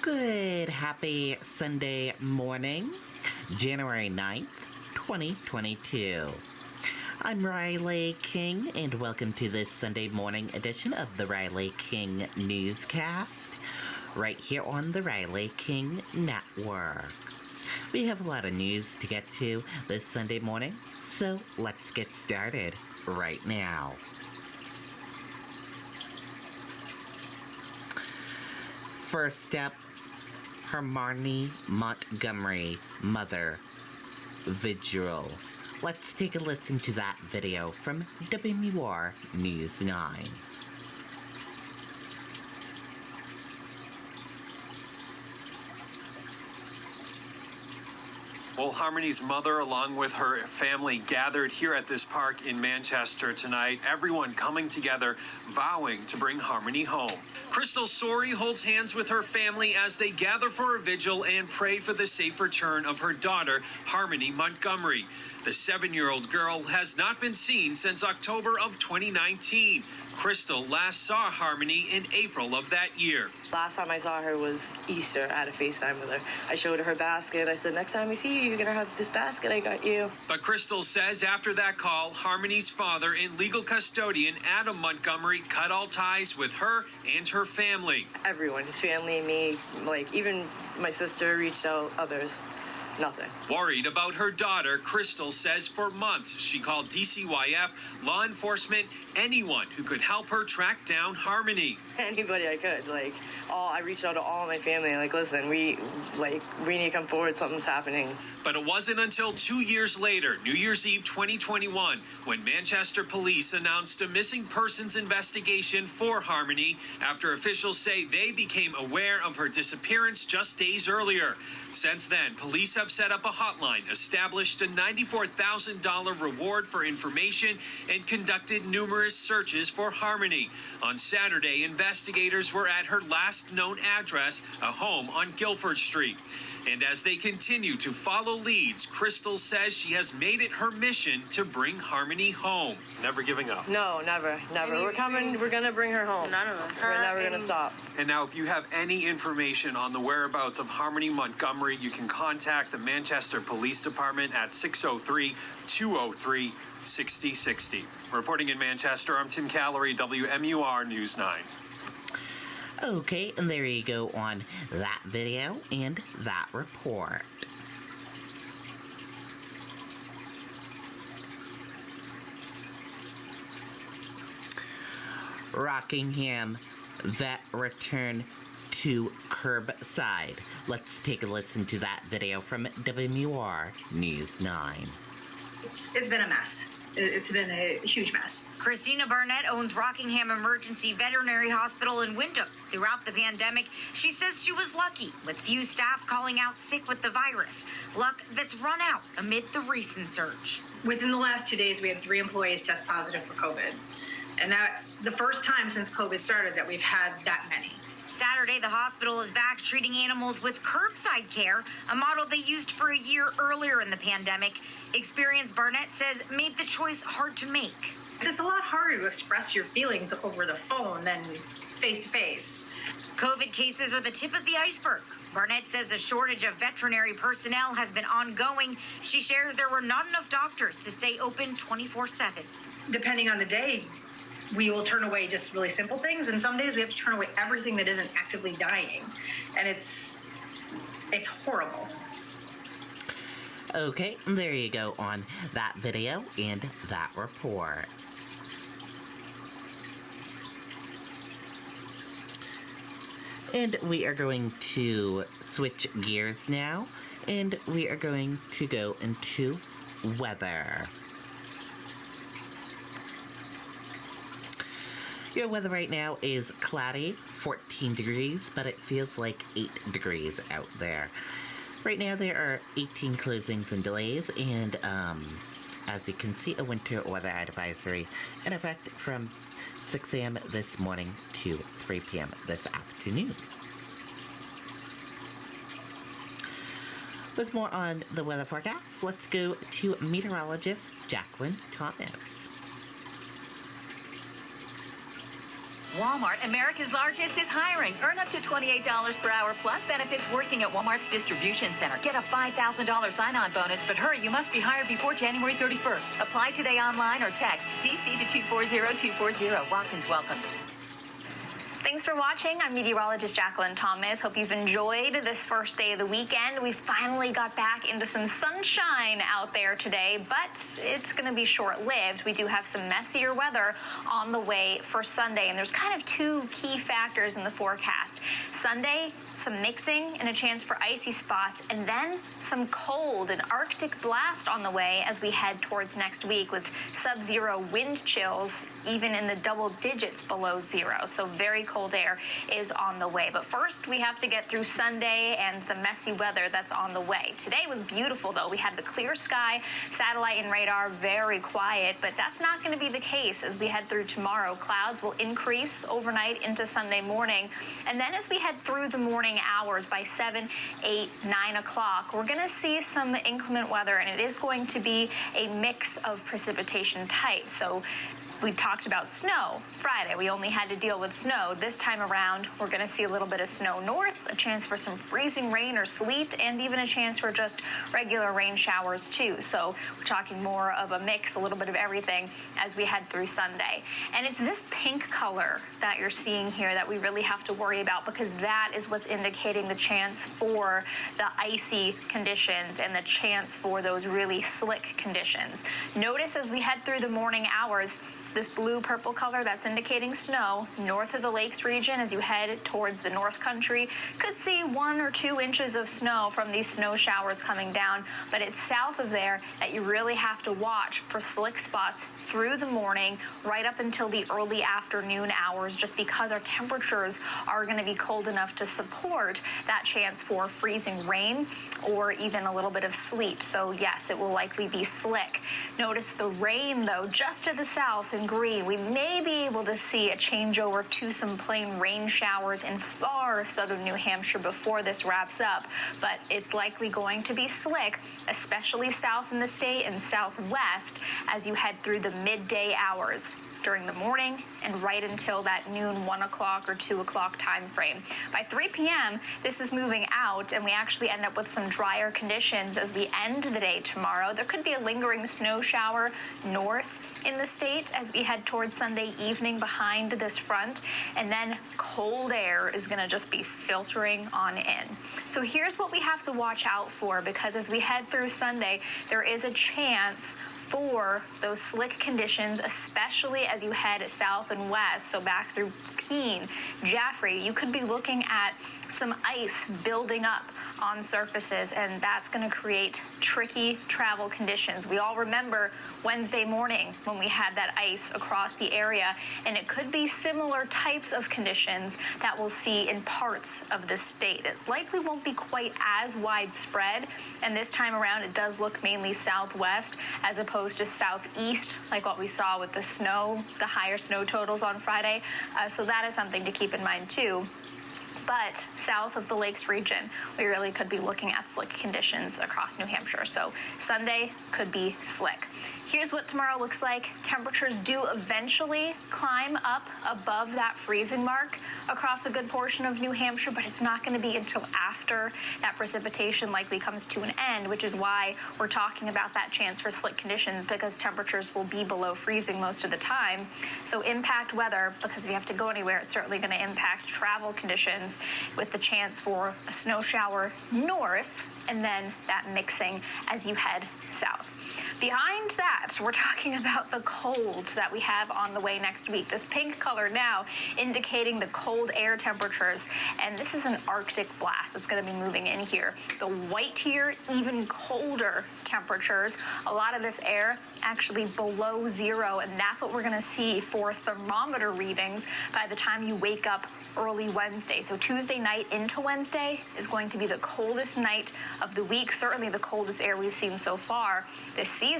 Good, happy Sunday morning, January 9th, 2022. I'm Riley King, and welcome to this Sunday morning edition of the Riley King Newscast, right here on the Riley King Network. We have a lot of news to get to this Sunday morning, so let's get started right now. First up, Harmony Montgomery, mother, vigil. Let's take a listen to that video from WMUR News 9. Well, Harmony's mother, along with her family, gathered here at this park in Manchester tonight. Everyone coming together, vowing to bring Harmony home. Crystal Sorey holds hands with her family as they gather for a vigil and pray for the safe return of her daughter, Harmony Montgomery. The 7-year-old girl has not been seen since October of 2019. Crystal last saw Harmony in April of that year. Last time I saw her was Easter. I had a FaceTime with her. I showed her basket. I said, next time we see you, you're going to have this basket I got you. But Crystal says after that call, Harmony's father and legal custodian, Adam Montgomery, cut all ties with her and her family. Everyone, his family, me, even my sister reached out, others. Nothing. Worried about her daughter, Crystal says for months she called DCYF, law enforcement, anyone who could help her track down Harmony. Anybody I could. I reached out to all my family. Listen, we need to come forward. Something's happening. But it wasn't until 2 years later, New Year's Eve 2021, when Manchester police announced a missing persons investigation for Harmony after officials say they became aware of her disappearance just days earlier. Since then, police have set up a hotline, established a $94,000 reward for information, and conducted numerous searches for Harmony. On Saturday, investigators were at her last known address, a home on Guilford Street. And as they continue to follow leads, Crystal says she has made it her mission to bring Harmony home. Never giving up. No, never. We're coming. We're going to bring her home. None of us. We're never going to stop. And now, if you have any information on the whereabouts of Harmony Montgomery, you can contact the Manchester Police Department at 603-203-6060. Reporting in Manchester, I'm Tim Callery, WMUR News 9. Okay, and there you go on that video and that report. Rockingham vet return to curbside. Let's take a listen to that video from WMUR News 9. It's been a mess. It's been a huge mess. Christina Barnett owns Rockingham Emergency Veterinary Hospital in Windham. Throughout the pandemic, she says she was lucky, with few staff calling out sick with the virus. Luck that's run out amid the recent surge. Within the last 2 days, we had 3 employees test positive for COVID. And that's the first time since COVID started that we've had that many. Saturday, the hospital is back treating animals with curbside care, a model they used for a year earlier in the pandemic. Experience, Barnett says, made the choice hard to make. It's a lot harder to express your feelings over the phone than face-to-face. COVID cases are the tip of the iceberg. Barnett says a shortage of veterinary personnel has been ongoing. She shares there were not enough doctors to stay open 24/7. Depending on the day, we will turn away just really simple things, and some days we have to turn away everything that isn't actively dying. And it's horrible. Okay, there you go on that video and that report. And we are going to switch gears now, and we are going to go into weather. Your weather right now is cloudy, 14 degrees, but it feels like 8 degrees out there. Right now there are 18 closings and delays, and as you can see, a winter weather advisory in effect from 6 a.m. this morning to 3 p.m. this afternoon. With more on the weather forecast, let's go to meteorologist Jacqueline Thomas. Walmart, America's largest, is hiring. Earn up to $28 per hour plus benefits working at Walmart's distribution center. Get a $5,000 sign-on bonus, but hurry, you must be hired before January 31st. Apply today online or text DC to 240240. Walk-ins welcome. Thanks for watching. I'm meteorologist Jacqueline Thomas. Hope you've enjoyed this first day of the weekend. We finally got back into some sunshine out there today, but it's going to be short-lived. We do have some messier weather on the way for Sunday, and there's kind of two key factors in the forecast. Sunday, some mixing and a chance for icy spots, and then some cold, an Arctic blast on the way as we head towards next week with sub-zero wind chills, even in the double digits below zero. So very cold air is on the way. But first, we have to get through Sunday and the messy weather that's on the way. Today was beautiful, though. We had the clear sky, satellite and radar very quiet, but that's not going to be the case as we head through tomorrow. Clouds will increase overnight into Sunday morning. And then as we head through the morning hours by 7, 8, 9 o'clock, we're going to see some inclement weather, and it is going to be a mix of precipitation types. So we talked about snow Friday. We only had to deal with snow. This time around, we're going to see a little bit of snow north, a chance for some freezing rain or sleet, and even a chance for just regular rain showers too. So we're talking more of a mix, a little bit of everything as we head through Sunday. And it's this pink color that you're seeing here that we really have to worry about, because that is what's indicating the chance for the icy conditions and the chance for those really slick conditions. Notice as we head through the morning hours, this blue-purple color, that's indicating snow. North of the lakes region, as you head towards the North Country, could see 1 or 2 inches of snow from these snow showers coming down. But it's south of there that you really have to watch for slick spots through the morning, right up until the early afternoon hours, just because our temperatures are going to be cold enough to support that chance for freezing rain or even a little bit of sleet. So yes, it will likely be slick. Notice the rain, though, just to the south in green. We may be able to see a changeover to some plain rain showers in far southern New Hampshire before this wraps up, but it's likely going to be slick, especially south in the state and southwest as you head through the midday hours during the morning and right until that noon, 1 o'clock or 2 o'clock time frame. By 3 p.m., this is moving out, and we actually end up with some drier conditions as we end the day tomorrow. There could be a lingering snow shower north in the state as we head towards Sunday evening behind this front, and then cold air is going to just be filtering on in. So here's what we have to watch out for, because as we head through Sunday, there is a chance for those slick conditions, especially as you head south and west. So back through Keene, Jaffrey, you could be looking at some ice building up on surfaces, and that's going to create tricky travel conditions. We all remember Wednesday morning when we had that ice across the area, and it could be similar types of conditions that we'll see in parts of the state. It likely won't be quite as widespread, and this time around it does look mainly southwest as opposed to southeast, like what we saw with the snow, the higher snow totals on Friday. So that is something to keep in mind too. But south of the Lakes region, we really could be looking at slick conditions across New Hampshire. So Sunday could be slick. Here's what tomorrow looks like. Temperatures do eventually climb up above that freezing mark across a good portion of New Hampshire, but it's not going to be until after that precipitation likely comes to an end, which is why we're talking about that chance for slick conditions, because temperatures will be below freezing most of the time. So impact weather, because if you have to go anywhere, it's certainly going to impact travel conditions with the chance for a snow shower north and then that mixing as you head south. Behind that, we're talking about the cold that we have on the way next week. This pink color now indicating the cold air temperatures, and this is an Arctic blast that's going to be moving in here. The white here, even colder temperatures. A lot of this air actually below zero, and that's what we're going to see for thermometer readings by the time you wake up early Wednesday. So Tuesday night into Wednesday is going to be the coldest night of the week, certainly the coldest air we've seen so far this season.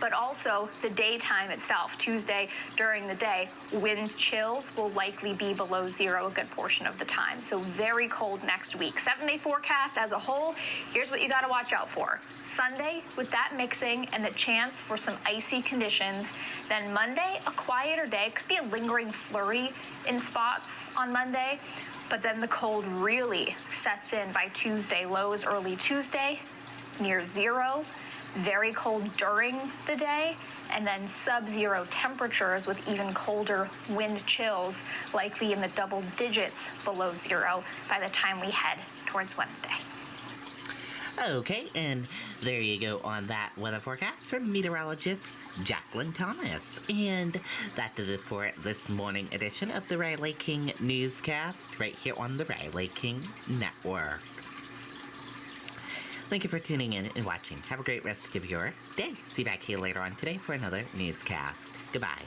but also the daytime itself. Tuesday during the day, wind chills will likely be below zero a good portion of the time. So very cold next week. 7-day forecast as a whole, here's what you got to watch out for. Sunday, with that mixing and the chance for some icy conditions. Then Monday, a quieter day. Could be a lingering flurry in spots on Monday. But then the cold really sets in by Tuesday. Lows early Tuesday, near zero. Very cold during the day. And then sub-zero temperatures with even colder wind chills, likely in the double digits below zero by the time we head towards Wednesday. Okay, and there you go on that weather forecast from meteorologist Jacqueline Thomas. And that does it for this morning edition of the Riley King Newscast right here on the Riley King Network. Thank you for tuning in and watching. Have a great rest of your day. See you back here later on today for another newscast. Goodbye.